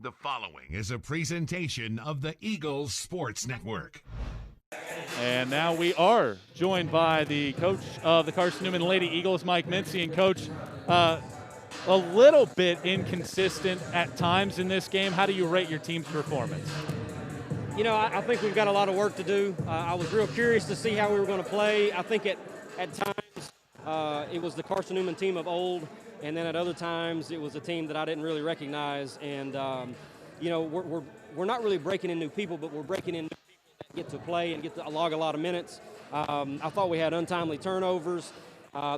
The following is a presentation of the Eagles Sports Network. And now we are joined by the coach of the Carson-Newman Lady Eagles, Mike Mincey. And, Coach, a little bit inconsistent at times in this game. How do you rate your team's performance? You know, I think we've got a lot of work to do. I was real curious to see how we were going to play. I think at times it was the Carson-Newman team of old, and then at other times it was a team that I didn't really recognize. And, you know, we're not really breaking in new people, but we're breaking in new people that get to play and get to log a lot of minutes. I thought we had untimely turnovers.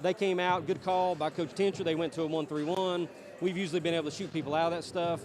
They came out, good call by Coach Tincher. They went to a 1-3-1. We've usually been able to shoot people out of that stuff.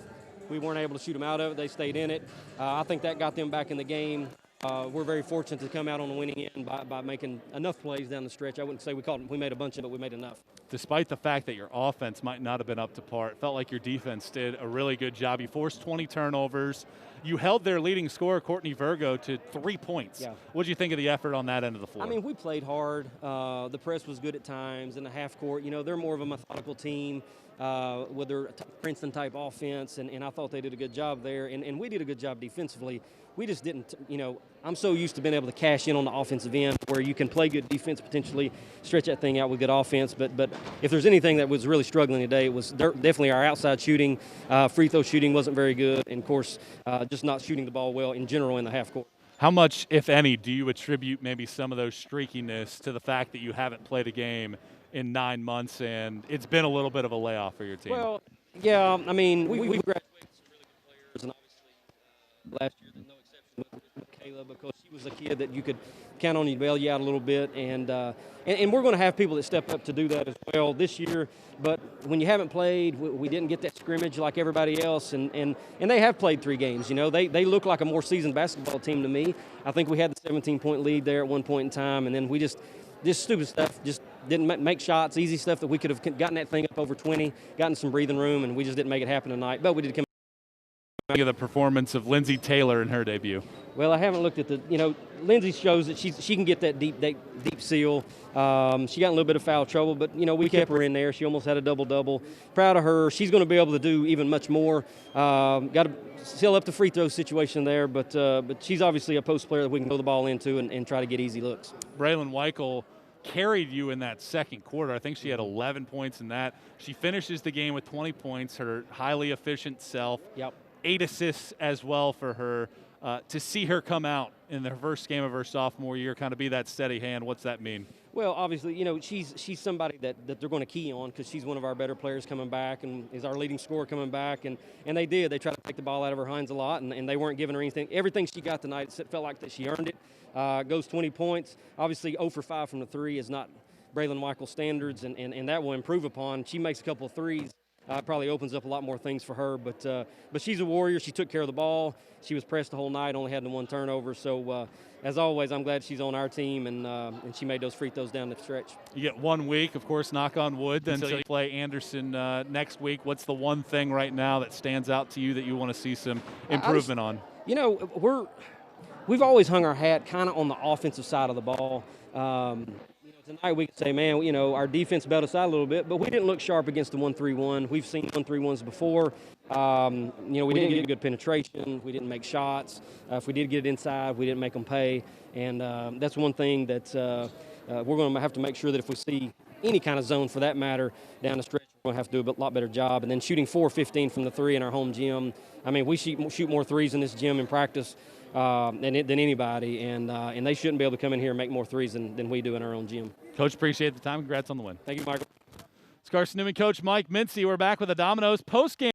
We weren't able to shoot them out of it. They stayed in it. I think that got them back in the game. We're very fortunate to come out on the winning end by making enough plays down the stretch. I wouldn't say we made a bunch of it, but we made enough. Despite the fact that your offense might not have been up to par, it felt like your defense did a really good job. You forced 20 turnovers. You held their leading scorer, Courtney Virgo, to 3 points. Yeah. What did you think of the effort on that end of the floor? I mean, we played hard. The press was good at times in the half court. You know, they're more of a methodical team with their Princeton-type offense, and I thought they did a good job there. And we did a good job defensively. We just didn't, you know, I'm so used to being able to cash in on the offensive end where you can play good defense, potentially stretch that thing out with good offense. But if there's anything that was really struggling today, it was definitely our outside shooting. Free throw shooting wasn't very good. And, of course, just not shooting the ball well in general in the half court. How much, if any, do you attribute maybe some of those streakiness to the fact that you haven't played a game in 9 months and it's been a little bit of a layoff for your team? Well, yeah, I mean, we graduated some really good players, and obviously last year there's no exception with Kayla because she was a kid that you could count on you to bail you out a little bit, and we're going to have people that step up to do that as well this year. But when you haven't played, we didn't get that scrimmage like everybody else, and they have played 3 games. You know, they look like a more seasoned basketball team to me. I think we had the 17-point lead there at one point in time, and then we just stupid stuff, just didn't make shots, easy stuff that we could have gotten that thing up over 20, gotten some breathing room, and we just didn't make it happen tonight. But we did come. The performance of Lindsay Taylor in her debut. Well, I haven't looked at Lindsay shows that she can get that deep seal. She got in a little bit of foul trouble, but, you know, we kept her in there. She almost had a double-double. Proud of her. She's going to be able to do even much more. Got to seal up the free throw situation there, but she's obviously a post player that we can throw the ball into and try to get easy looks. Braylon Weichel carried you in that second quarter. I think she had 11 points in that. She finishes the game with 20 points, her highly efficient self. Yep. 8 assists as well for her. To see her come out in the first game of her sophomore year, kind of be that steady hand, what's that mean? Well, obviously, you know, she's somebody that they're going to key on because she's one of our better players coming back and is our leading scorer coming back. And they did. They tried to take the ball out of her hands a lot, and they weren't giving her anything. Everything she got tonight, it felt like that she earned it. Goes 20 points. Obviously, 0 for 5 from the 3 is not Braylon Weichel standards, and that will improve upon. She makes a couple of threes. Probably opens up a lot more things for her, but she's a warrior. She took care of the ball. She was pressed the whole night, only had the 1 turnover. So, as always, I'm glad she's on our team, and she made those free throws down the stretch. You get 1 week, of course, knock on wood, until you play Anderson next week. What's the one thing right now that stands out to you that you want to see some improvement on? You know, we've always hung our hat kind of on the offensive side of the ball. Tonight we can say, man, you know, our defense bailed us out a little bit, but we didn't look sharp against the 1-3-1. We've seen 1-3-1s before. You know, we didn't get good penetration. We didn't make shots. If we did get it inside, we didn't make them pay. And that's one thing that we're going to have to make sure that if we see any kind of zone for that matter down the stretch, we're going to have to do a lot better job. And then shooting 4-15 from the 3 in our home gym. I mean, we shoot more threes in this gym in practice than anybody, and they shouldn't be able to come in here and make more threes than we do in our own gym. Coach, appreciate the time. Congrats on the win. Thank you, Michael. It's Carson-Newman coach Mike Mincey. We're back with the Domino's post-game.